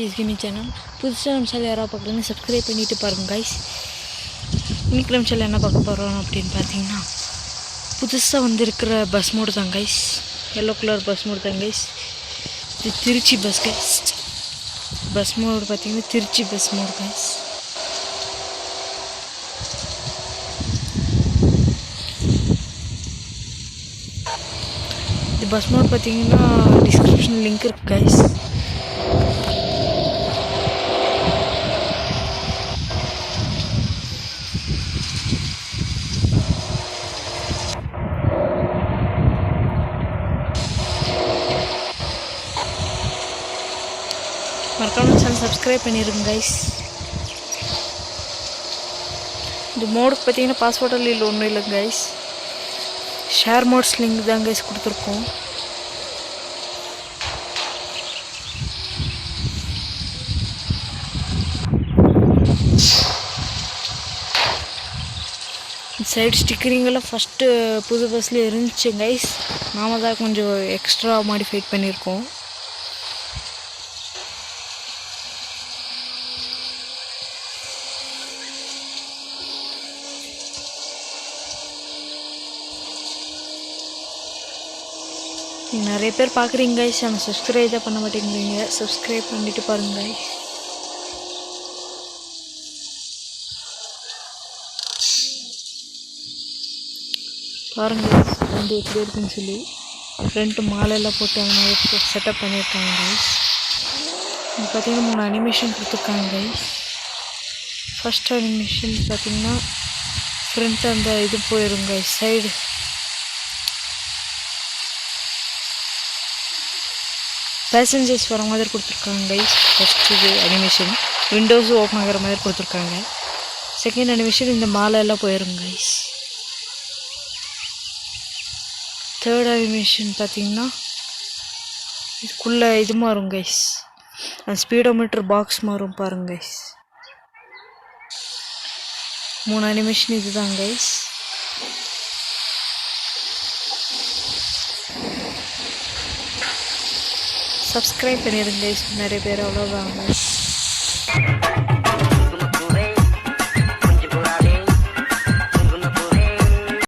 Please கிமி channel. புதுசாக நம்ம channel யாராவது பார்க்கலன்னு சப்ஸ்கிரைப் பண்ணிவிட்டு பாருங்கள் கைஸ். இன்றைக்கி நம்ம சேனல் என்ன பார்க்க போகிறோம் அப்படின்னு பார்த்தீங்கன்னா, புதுசாக வந்திருக்கிற பஸ் மோடு தான் guys. Yellow colour bus mod தான் கைஸ். இது Trichy bus guys. Bus mod பார்த்தீங்கன்னா திருச்சி பஸ் மோடு கைஸ். இது பஸ் மோட் பார்த்தீங்கன்னா டிஸ்கிரிப்ஷன் லிங்க் இருக்கு கைஸ். மறக்காம சேனல் சப்ஸ்கிரைப் பண்ணிடுங்க கைஸ். இந்த மோடுக்கு பார்த்தீங்கன்னா பாஸ்வேர்டில் இல்லை ஒன்றும் இல்லை கைஸ். ஷேர் மோட்ஸ் லிங்க் தான் கைஸ் கொடுத்துருக்கோம். சைடு ஸ்டிக்கரிங்கெல்லாம் ஃபஸ்ட்டு புது பஸ்ஸில் இருந்துச்சு கைஸ். நாம தான் கொஞ்சம் எக்ஸ்ட்ரா மாடிஃபைட் பண்ணியிருக்கோம். நிறைய பேர் பார்க்குறீங்க கைஸ், ஆனால் சப்ஸ்கிரைப் தான் பண்ண மாட்டேங்கிறீங்க. சப்ஸ்கிரைப் பண்ணிட்டு பாருங்க கைஸ். பாருங்க வண்டி எப்படி இருக்குன்னு சொல்லி ஃப்ரண்ட்டு மாலையெல்லாம் போட்டு அந்த மாதிரி செட்டப் பண்ணியிருக்காங்க கைஸ். இது பார்த்தீங்கன்னா 3 அனிமேஷன் கொடுத்துருக்காங்க கைஸ். ஃபஸ்ட் அனிமேஷன் பார்த்தீங்கன்னா ஃப்ரண்ட் அந்த இது போயிடும் கைஸ். சைடு பேசஞ்சர்ஸ் வர மாதிரி கொடுத்துருக்காங்க கைஸ். ஃபஸ்ட் இது அனிமேஷன் விண்டோஸும் ஓப்பன் ஆகிற மாதிரி கொடுத்துருக்காங்க. செகண்ட் அனிமேஷன் இந்த மாலை எல்லாம் போயிடும் கைஸ். தேர்ட் அனிமேஷன் பார்த்தீங்கன்னா இதுக்குள்ளே இது மாறும் கைஸ். அந்த ஸ்பீடோமீட்டர் பாக்ஸ் மாறும் பாருங்க கைஸ். 3 அனிமேஷன் இதுதான் கைஸ். சப்ஸ்கிரைப் பண்ணிடுங்க கைஸ். நிறைய பேர் அவ்வளோதான் கைஸ்.